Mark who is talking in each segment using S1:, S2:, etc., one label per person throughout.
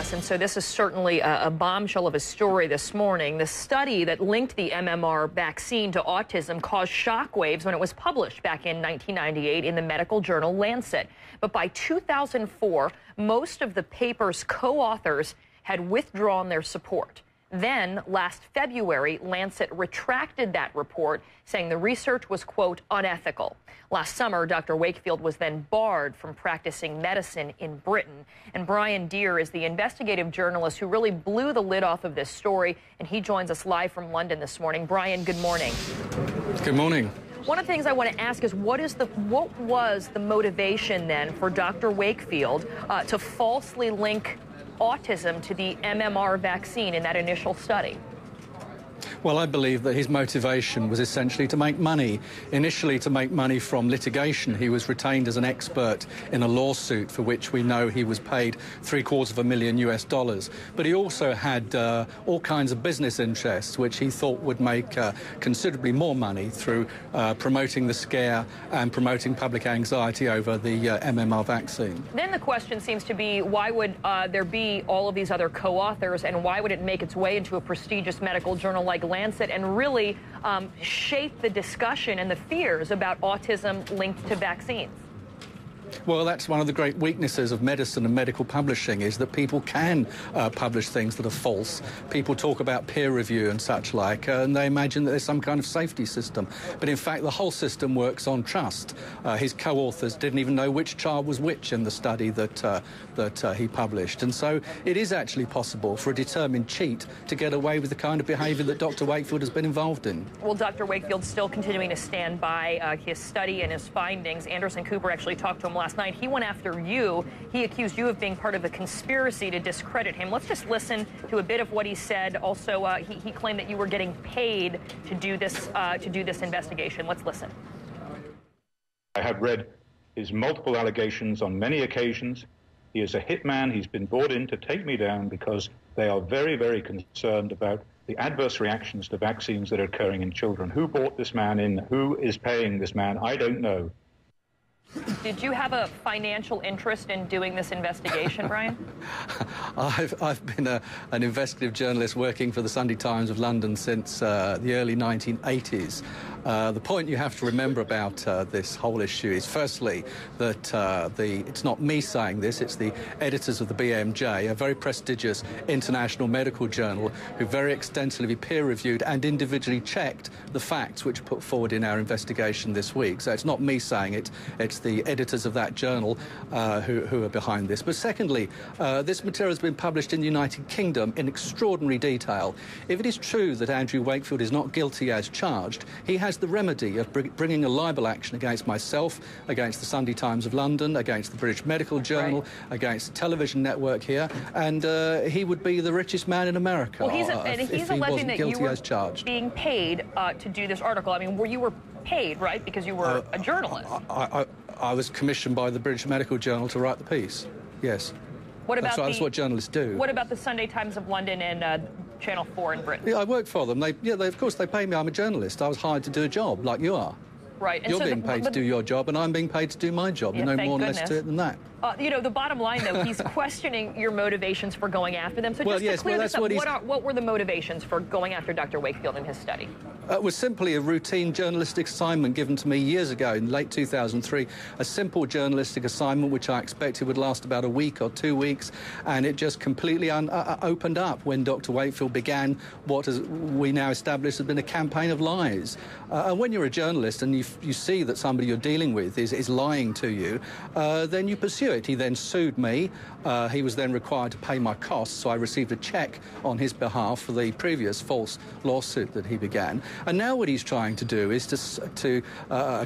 S1: Yes, and so this is certainly a bombshell of a story this morning. The study that linked the MMR vaccine to autism caused shockwaves when it was published back in 1998 in the medical journal Lancet. But by 2004, most of the paper's co-authors had withdrawn their support. Then, last February, Lancet retracted that report, saying the research was, quote, unethical. Last summer, Dr. Wakefield was then barred from practicing medicine in Britain. And Brian Deere is the investigative journalist who really blew the lid off of this story, and he joins us live from London this morning. Brian, good morning.
S2: Good morning.
S1: One of the things I want to ask is what was the motivation then for Dr. Wakefield to falsely link autism to the MMR vaccine in that initial study?
S2: Well, I believe that his motivation was essentially to make money. Initially to make money from litigation. He was retained as an expert in a lawsuit for which we know he was paid $750,000 US. But he also had all kinds of business interests which he thought would make considerably more money through promoting the scare and promoting public anxiety over the MMR vaccine.
S1: Then the question seems to be, why would there be all of these other co-authors, and why would it make its way into a prestigious medical journal like Lancet and really shape the discussion and the fears about autism linked to vaccines?
S2: Well, that's one of the great weaknesses of medicine and medical publishing, is that people can publish things that are false. People talk about peer review and such like, and they imagine that there's some kind of safety system. But in fact, the whole system works on trust. His co-authors didn't even know which child was which in the study that he published. And so it is actually possible for a determined cheat to get away with the kind of behaviour that Dr. Wakefield has been involved in.
S1: Well, Dr. Wakefield's still continuing to stand by his study and his findings. Anderson Cooper actually talked to him last night. He went after you. He accused you of being part of the conspiracy to discredit him. Let's just listen to a bit of what he said. Also, he claimed that you were getting paid to do this investigation. Let's listen.
S3: I have read his multiple allegations on many occasions. He is a hitman. He's been brought in to take me down because they are very, very concerned about the adverse reactions to vaccines that are occurring in children. Who brought this man in? Who is paying this man? I don't know.
S1: Did you have a financial interest in doing this investigation, Brian?
S2: I've been an investigative journalist working for the Sunday Times of London since the early 1980s. The point you have to remember about this whole issue is, firstly, that it's not me saying this, it's the editors of the BMJ, a very prestigious international medical journal, who very extensively peer-reviewed and individually checked the facts which were put forward in our investigation this week. So it's not me saying it, it's the editors of that journal who are behind this. But secondly, this material has been published in the United Kingdom in extraordinary detail. If it is true that Andrew Wakefield is not guilty as charged, he has the remedy of bringing a libel action against myself, against the Sunday Times of London, against the British Medical Journal, against the television network here, and he would be the richest man in America.
S1: Well, he's alleging that you were
S2: as charged.
S1: Being paid to do this article. I mean, you were paid, right, because you were a journalist?
S2: I was commissioned by the British Medical Journal to write the piece, yes. That's what journalists do.
S1: What about the Sunday Times of London and Channel 4 in Britain?
S2: Yeah, I work for them. Of course, they pay me. I'm a journalist. I was hired to do a job, like you are.
S1: Right. And
S2: You're being paid to do your job, and I'm being paid to do my job.
S1: Yeah,
S2: no more or less to it than that.
S1: You know, the bottom line, though, he's questioning your motivations for going after them. So
S2: well,
S1: just to clear this up,
S2: what
S1: were the motivations for going after Dr. Wakefield in his study?
S2: It was simply a routine journalistic assignment given to me years ago in late 2003, a simple journalistic assignment which I expected would last about a week or 2 weeks, and it just completely opened up when Dr. Wakefield began what we now established has been a campaign of lies. And when you're a journalist and you see that somebody you're dealing with is lying to you, then you pursue it. He then sued me. He was then required to pay my costs, so I received a cheque on his behalf for the previous false lawsuit that he began. And now what he's trying to do is to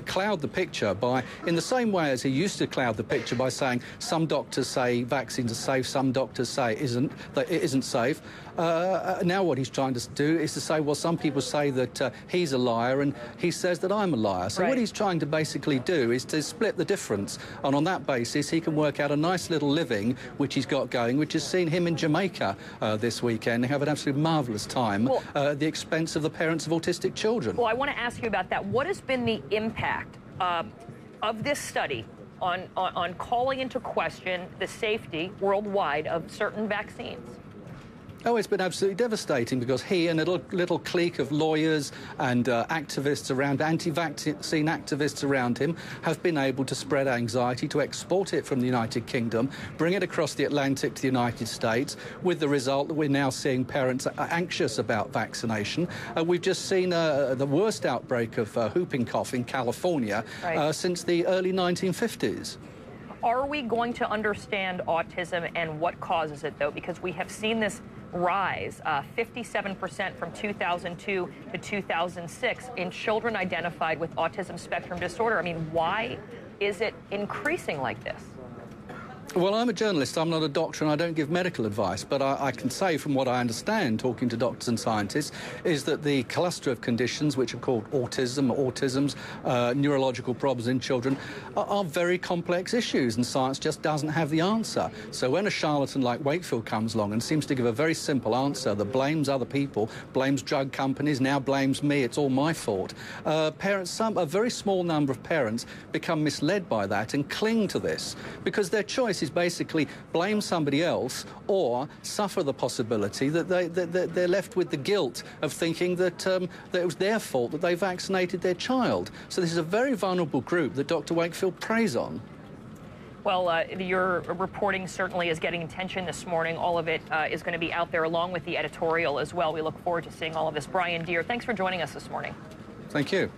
S2: cloud the picture by, in the same way as he used to cloud the picture by saying some doctors say vaccines are safe, some doctors say it isn't safe. Now what he's trying to do is to say, well, some people say that he's a liar and he says that I'm a liar. So what he's trying to basically do is to split the difference, and on that basis he can work out a nice little living which he's got going, which has seen him in Jamaica this weekend have an absolutely marvellous time at the expense of the parents of autistic children.
S1: Well, I want to ask you about that. What has been the impact of this study on calling into question the safety worldwide of certain vaccines?
S2: Oh, it's been absolutely devastating because he and a little clique of lawyers and activists around, anti-vaccine activists around him, have been able to spread anxiety, to export it from the United Kingdom, bring it across the Atlantic to the United States, with the result that we're now seeing parents anxious about vaccination. We've just seen the worst outbreak of whooping cough in California since the early 1950s.
S1: Are we going to understand autism and what causes it, though? Because we have seen this rise, 57% from 2002 to 2006 in children identified with autism spectrum disorder. I mean, why is it increasing like this?
S2: Well, I'm a journalist, I'm not a doctor, and I don't give medical advice, but I can say from what I understand, talking to doctors and scientists, is that the cluster of conditions which are called autism, autisms, neurological problems in children, are very complex issues, and science just doesn't have the answer. So when a charlatan like Wakefield comes along and seems to give a very simple answer that blames other people, blames drug companies, now blames me, it's all my fault, parents, a very small number of parents become misled by that and cling to this, because their choice is basically blame somebody else or suffer the possibility that they're left with the guilt of thinking that it was their fault that they vaccinated their child. So this is a very vulnerable group that Dr. Wakefield preys on.
S1: Well, your reporting certainly is getting attention this morning. All of it is going to be out there along with the editorial as well. We look forward to seeing all of this. Brian Deere, thanks for joining us this morning.
S2: Thank you.